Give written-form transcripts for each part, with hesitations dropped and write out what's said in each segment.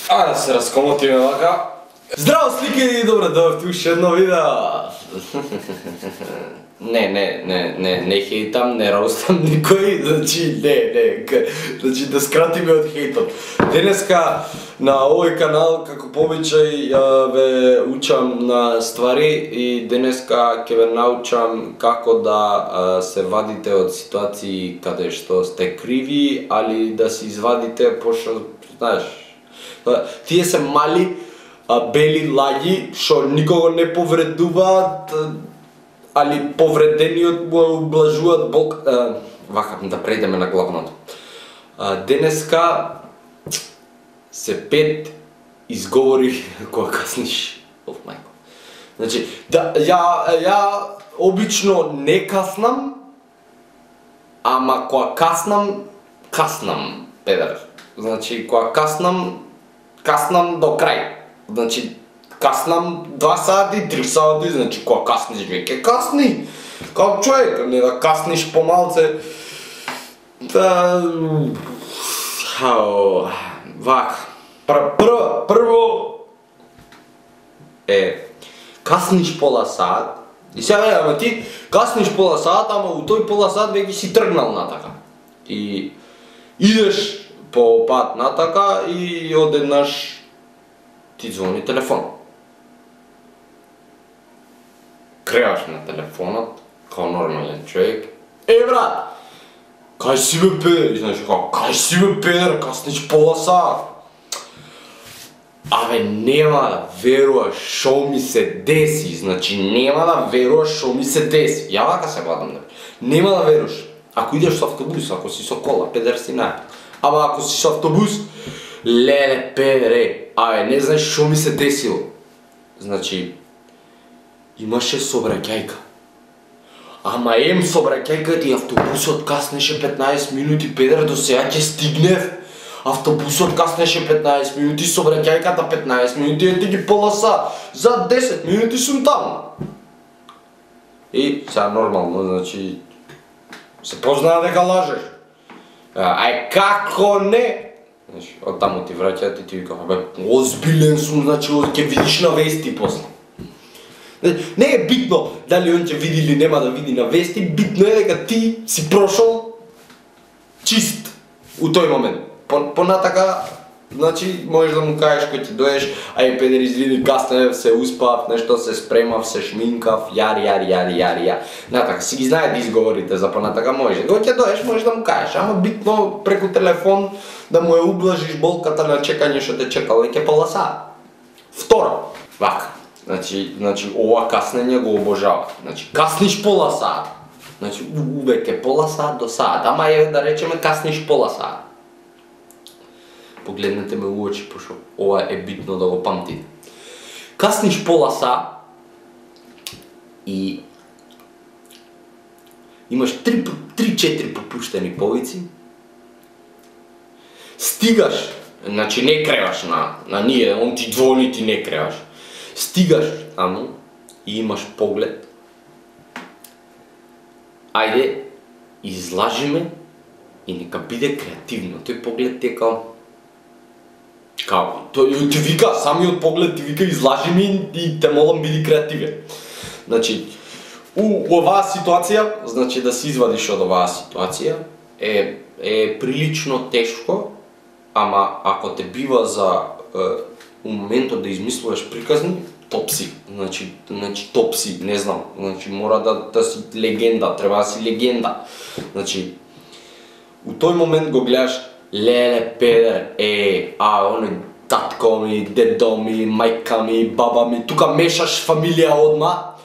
Да се раскомотиме вака. Здраво слики и добре дојавте уште едно видео. Не хейтам, не роустам никој, значи да скратиме од хейтот. Денеска на овој канал, како по обичај, ве учам на ствари и денеска ќе ве научам како да се вадите од ситуации каде што сте криви, али да се извадите, пошто, знаеш, тие се мали, бели лаги, што никого не повредуваат, али повредениот му ублажуваат болка. Вака, да преидеме на главното. Денеска се 5 изговори кога касниш. Оф мајко. Значи, ја обично не каснам, ама кога каснам, педер. Значи, кога каснам до крај. Значи, каснам 2 сати, 3 сати, значи кога касниш веќе касни. Како човек, не да касниш помалце. Вака. Прво касниш пола сат. И сега ама ти касниш пола сат, ама у тој пола сат веќе си тргнал натака. И идеш по пат натака и одеднаш ти звони телефон. Креваш на телефонот, као нормален човек. Брат! Кај си бе педер? И знаеш кај си бе педер, касниш пола сат. Абе, нема да веруваш шо ми се деси, значи нема да веруваш шо ми се деси. Ја вака се вадам, нема да веруваш. Ако идеш со автобус, ако си со кола, педер си најак. Ама ако си со автобус, леле педере, абе, не знаеш шо ми се десило. Значи, имаше собраќајка. Ама собраќајката и автобусот каснеше 15 минути, педер, до сега ќе стигнев. Автобусот каснеше 15 минути, собраќајката 15 минути, ти ги пола сат. За 10 минути сум таму. И сега нормално, значи, се познава дека лажеш. Ај како не? Значи, од таму ти враќаат и ти вика, бе, озбилен сум, значи, ќе видиш на вести после. Не е битно дали он ќе види или нема да види на вести, битно е дека ти си прошол чист у тој момент. Понатака, значи, можеш да му кажеш кој ти доеш, ај педер извини, каснев, се успав, нешто се спремав, се шминкав, јари. Натака, си ги знаете изговорите за понатака, може. Кога ќе доеш, можеш да му кажеш, ама битно преку телефон да му ја ублажиш болката на чекање што те чекал веќе пола сат. Второ, вака. Значи, ова каснење го обожава. Значи, касниш пола сат. Значи, веќе пола сат до сат, ама да речеме касниш пола сат. Погледнете ме у очи, пошто ова е битно да го памтите. Касниш пола сат и имаш 3-4 пропуштени повици. Стигаш, значи не креваш на ние, он ти звони, ти не креваш. Стигаш таму и имаш поглед. Ајде, излажи ме и нека биде креативно. Тој поглед ти е као... Тој ти вика, самиот поглед ти вика, излажи ми и те молам биди креативен. Значи, у оваа ситуација, значи да се извадиш од оваа ситуација, е прилично тешко, ама ако те бива за у моментот да измислуваш приказни, топ си. Значи топ си, не знам. Значи мора да си легенда, треба да си легенда. Значи, у тој момент го гледаш, леле педер, оној татко ми, дедо ми, мајка ми, баба ми, тука мешаш фамилија одма.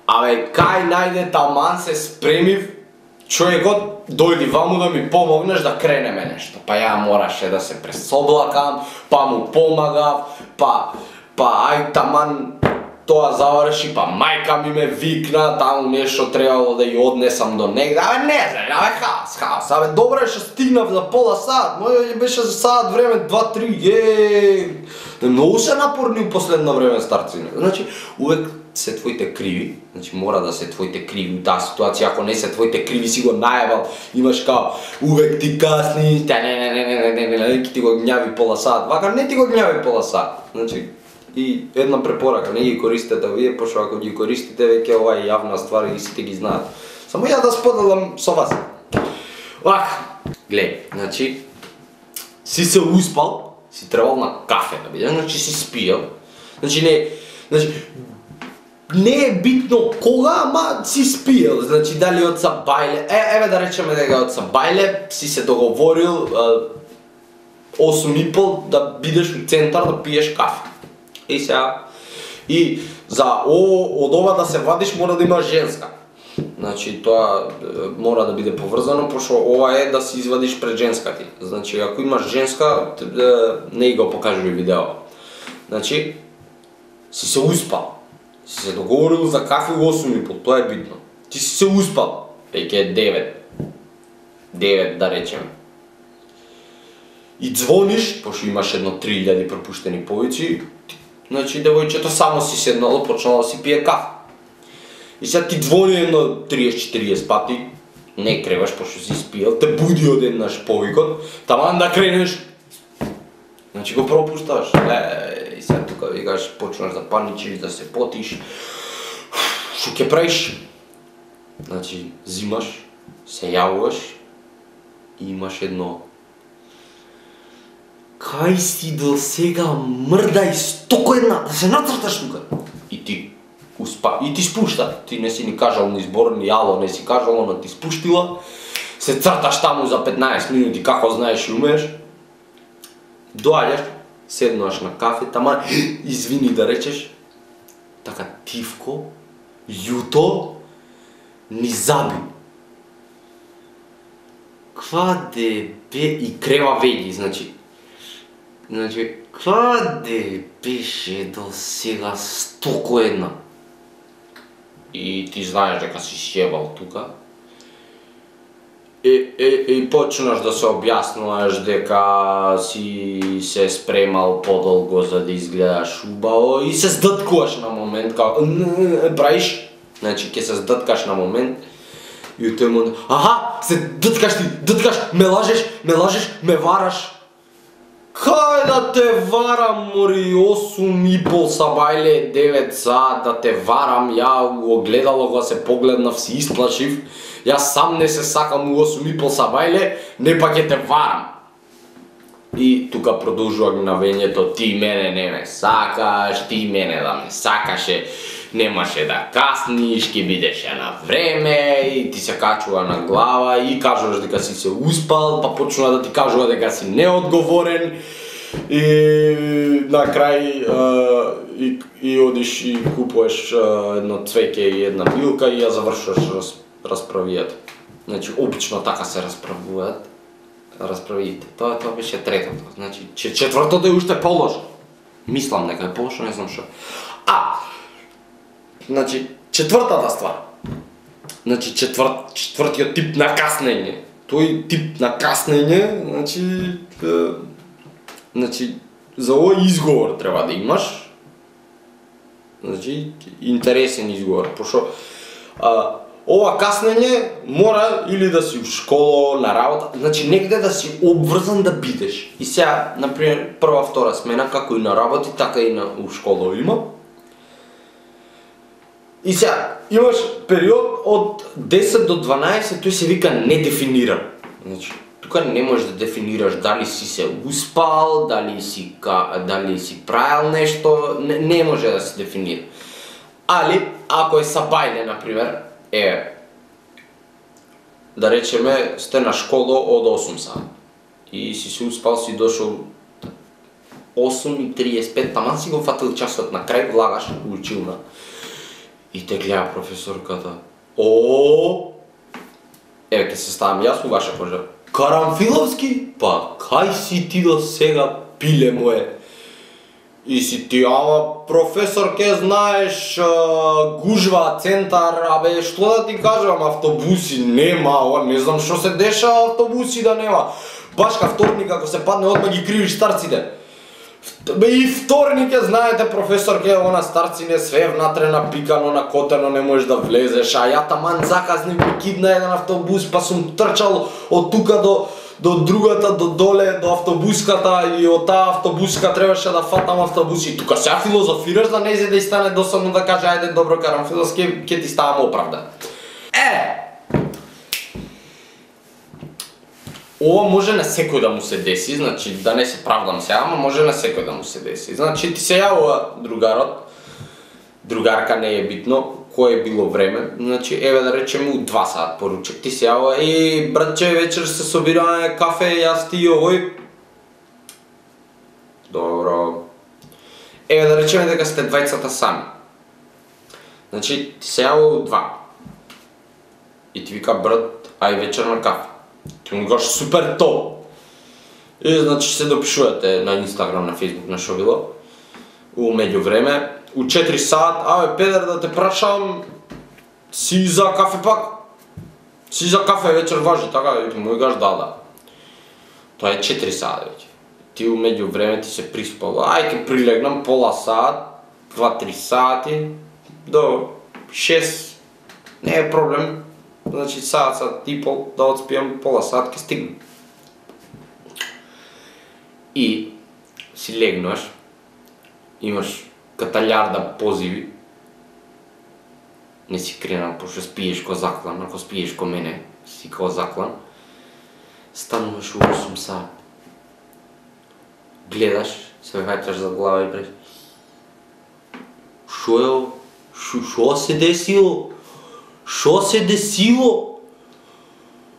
Абе, кај најде таман се спремив, човекот дојди ваму да ми помогнеш да кренеме нешто. Па ја мораше да се пресоблакам, па му помагав, па ај таман тоа заврши, па мајка ми ме викна, таму нешто требало да ја однесам до негде. Абе не знам, абе хаос. Абе добре што стигнав за пола сат, мој беше за сат време, 2-3, многу се напорни у последно време старци. Значи, увек се твоите криви, значи мора да се твоите криви у таа ситуација, ако не се твоите криви си го најбал, имаш као увек ти касниш, не, ти го гњави пола сат, вака не ти го гњави пола сат. Значи, и една препорака, не ги користете вие, пошто ако ги користите, веќе ова е јавна ствар и сите ги знаат. Само ја да споделам со вас. Вака, глеј, значи, си се успал, си требал на кафе да биде, значи си спиел, значи не е битно кога, ама си спиел, значи дали од Сабајле, еве да речеме дека од Сабајле си се договорил 8:30 да бидеш у центар да пиеш кафе. И сега, и за од ова да се вадиш мора да имаш женска. Значи тоа мора да биде поврзано, пошто ова е да си извадиш пред женска ти. Значи ако имаш женска, не го покажи видео. Значи, си се успал. Си се договорил за кафе 8:30, тоа е битно. Ти си се успал, веќе е 9 да речеме. И звониш, пошто имаш едно 3000 пропуштени повици, значи девојчето само си седнало, почнало да си пие кафе. И сега ти звони едно 30-40 пати, не креваш пошто си спиел, те буди одеднаш повикот, таман да кренеш. Значи го пропушташ. И сега тука викаш, почнаш да паничиш, да се потиш. Шо ќе правиш? Значи, зимаш, се јавуваш и имаш едно. Кај си до сега мрдај стоко една, да се нацрташ тука. И ти успа, и ти спушта. Ти не си ни кажал ни збор, ни ало не си кажал, она ти спуштила. Се црташ таму за 15 минути, како знаеш и умееш. Доаѓаш, седнуваш на кафе, тама, извини да речеш, така тивко, јуто, ни заби. Кваде бе, и крева веги, значи, кваде беше до сега стоко една? И ти знаеш дека си сјебал тука. И почнаш да се објаснуваш дека си се спремал подолго за да изгледаш убаво и се здъткуваш на момент, као правиш, значи ќе се здъткаш на момент и у тој момент, се дъткаш ти, ме лажеш, ме вараш. Кај да те варам, мори, 8:30 Сабајле, 9 сат, да те варам, ја у огледало го се погледнав, си исплашив, јас сам не се сакам у 8:30 Сабајле, не па ќе те варам. И тука продолжува гнавењето, ти мене не ме сакаш, ти мене да ме сакаше, немаше да касниш, ќе бидеше на време, и ти се качува на глава и кажуваш дека си се успал, па почнува да ти кажува дека си неодговорен и на крај и одиш и купуваш едно цвеќе и една билка и ја завршуваш расправијата. Значи обично така се расправуваат расправите. Тоа беше третото. Значи четвртото е уште полошо. Мислам дека е полошо, не знам што. Значи, четвртата ствар. Значи, четвртиот тип на каснење. Тој тип на каснење, значи, за овој изговор треба да имаш. Значи, интересен изговор, пошто ова каснење мора или да си у школа, на работа, значи негде да си обврзан да бидеш. И сега, например, прва, втора смена, како и на работи, така и у школа има. И сега, имаш период од 10 до 12, тој се вика недефиниран. Значи, тука не можеш да дефинираш дали си се успал, дали си правил нешто, не може да се дефинира. Али, ако е Сабајле, например, да речеме, сте на школа од 8 сат. И си се успал, си дошол 8:35, таман си го фатил часот на крај, влагаш у училна. И те гледа професорката. Еве ќе се ставам јас у ваша кожа. Карамфиловски? Па кај си ти до сега, пиле мое? И си ти, ама професор ке знаеш, гужва, центар, абе што да ти кажам, автобуси нема, не знам што се деша автобуси да нема. Баш ка вторник ако се падне одма ги кривиш старците. И вторник е, знаете, професор ке она старцине све внатре напикано, накотено, не можеш да влезеш, а ја таман закаснив ми кидна еден автобус, па сум трчал од тука до другата, до доле, до автобуската и од таа автобуска требаше да фатам автобус и тука сега филозофираш да не да и стане досадно да каже ајде добро карам филос, ке ти ставам оправдан. Ова може на секој да му се деси, значи да не се правдам сега, ама може на секој да му се деси. Значи ти се јавува другарот, другарка не е битно, кое е било време, значи еве да речеме у 2 сат поручек, ти се јавува и братче вечер се собираме кафе, јас ти и овој. Добро. Еве да речеме дека сте двајцата сами. Значи ти се јавува у 2. И ти вика брат, ај вечер на кафе. Ти му кажеш супер топ. И значи се допишувате на Инстаграм, на Фейсбук, на шо било. У меѓувреме, у 4 сат, абе педер да те прашам, си за кафе пак? Си за кафе вечер важи, така и му кажеш да. Тоа е 4 сат веќе. Ти у меѓувреме ти се приспал, ај ке прилегнам пола сат, 2-3 сати, до 6, не е проблем. Значи сат и пол да отспијам, пола сат ке стигнем. И си легнуваш, имаш каталјарда позиви, не си кренал, пошто спиеш ко заклан, ако спиеш ко мене, си ко заклан, стануваш у 8 сат, гледаш, се ваќаш за глава и преш. Шо се десило? Шо се десило?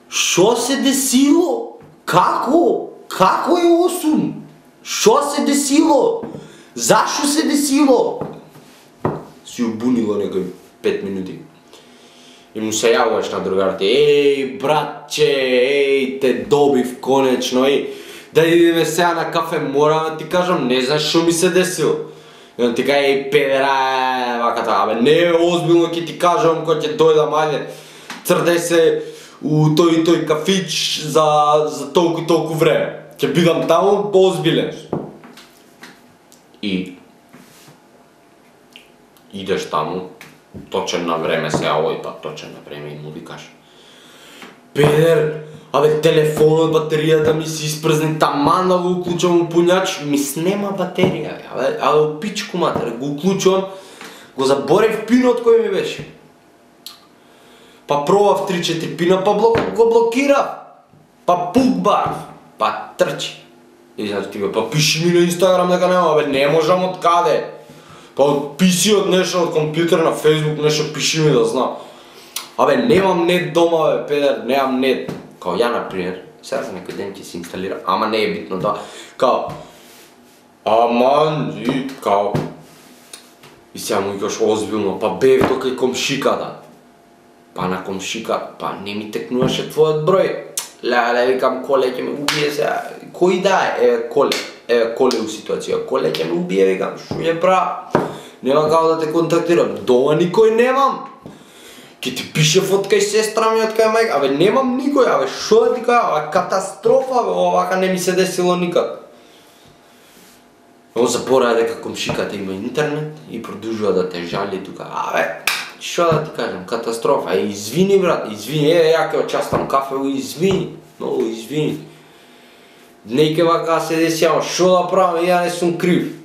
Шо се десило? Како? Како е 8? Шо се десило? Зашо се десило? Си убунило некој 5 минути. И му се јавуваш на другарите, еј братче, еј те добив конечно, да идеме сега на кафе, морам да ти кажам, не знаеш шо ми се десило. И он ти кај, еј педера, ваката, абе не озбилно ќе ти кажам кој ќе дојдам, ајде, црдај се у тој кафич за толку и толку време. Ќе бидам таму озбилен. И идеш таму, точен на време се овој пат точен на време и му викаш, педер, абе телефонот, батеријата ми се испрзни, таман да го уклучам у пуњач, ми снема батерија, абе пичку матер, го уклучувам, го заборев пинот кој ми беше. Па пробав 3-4 пина, па го блокирав, па пукбав, па трчи. И значи ти па пиши ми на Инстаграм дека нема, абе не можам од каде. Па од PC од нешто, од компјутер на Facebook нешто пиши ми да знам. Абе немам нет дома бе, педер, немам нет. Као ја например, сега за некој ден ќе се инсталира, ама не е битно да. Као, аман, и као, и сега му викаш озбилно, па бев до кај комшиката. Па на комшика, па не ми текнуваше твојот број. Леле, викам, Коле ќе ме убие сега. Кој да е, Коле у ситуација. Коле ќе ме убие, викам, шо е бра. Нема како да те контактирам. Дома никој немам. Ке ти пишев од кај сестра ми, од кај мајка. Абе, немам никој, абе, шо да ти кажа, абе, катастрофа, бе, овака не ми се десило никад. Он заборава дека комшиката има интернет и продолжува да те жали тука. Абе, шо да ти кажам, катастрофа. Извини брат, извини, ја ќе очастам кафе, извини, многу извини. Нејке вака се деси, ама шо да правам, ја не сум крив.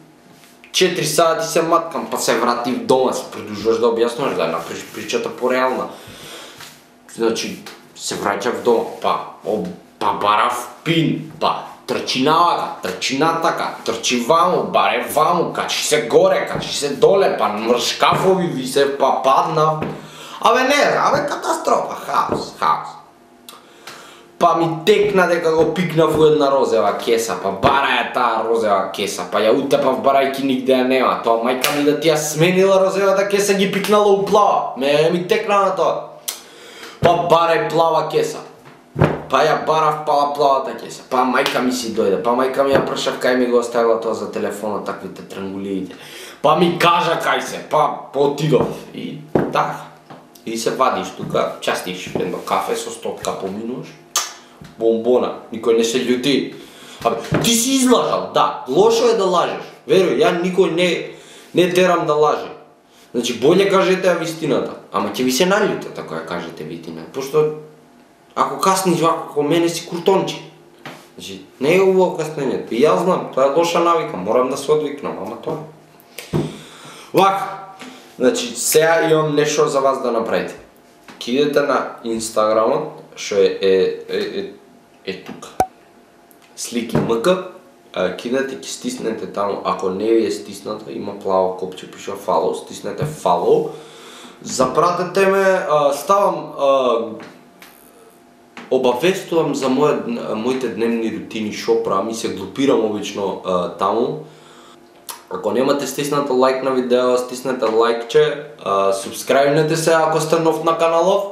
4 сати се маткам, па се вратив дома, се продолжуваш да објаснуваш, да направиш причата пореална. Значи, се враќав дома, па барав пин, па трчи навака, трчи натака, трчи ваму, баре ваму, качи се горе, качи се доле, па мршкафови висе, па паднав. Абе не, абе катастрофа, хаос. Па ми текна дека го пикнав у една розева кеса, па бараја таа розева кеса, па ја утепав барајки нигде ја нема, тоа мајка ми да ти ја сменила розевата кеса ги пикнала у плава, ми текна на тоа. Па барај плава кеса, па ја барав плавата кеса, па мајка ми си дојде, па мајка ми ја прашав кај ми го оставила тоа за телефонот, таквите трангулиите. Па ми кажа кај се, па отидов и така. И се вадиш тука, частиш едно кафе со 100 поминуваш. Бомбона, никој не се љути. Абе, ти си излажал, да, лошо е да лажеш. Веруј, ја никој не терам да лаже. Значи, боле кажете ја вистината, ама ќе ви се налјутат ако ја кажете вистината, пошто ако касниш вака како мене си куртонче. Значи, не е убаво каснењето. И јас знам, тоа е лоша навика, морам да се одвикнам, ама тоа. Вака, значи, сега имам нешто за вас да направите. Ки идете на Инстаграмот, што е тука. Слики МК, кидате, ќе стиснете таму, ако не ви е стиснато, има плаво копче, пише follow, стиснете follow. Запратете ме, ставам, обавестувам за моите дневни рутини, шо правам и се глупирам обично таму. Ако немате стиснато лайк на видео, стиснете лайкче, субскрайбнете се ако сте нов на каналов.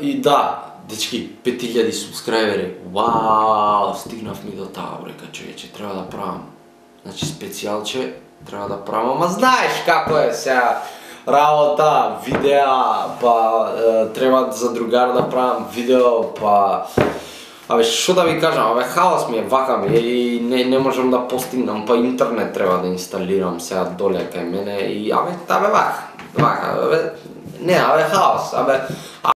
И да, дечки, 5000 субскрайбери, вау, стигнавме до таа брека, човече, треба да правам. Значи специјалче треба да правам, ама знаеш како е сега работа, видеа, па треба за другар да правам видео, па абе што да ви кажам, абе хаос ми е, вака ми и не можам да постигнам, па интернет треба да инсталирам сега доле кај мене и абе вака, абе не, абе хаос, абе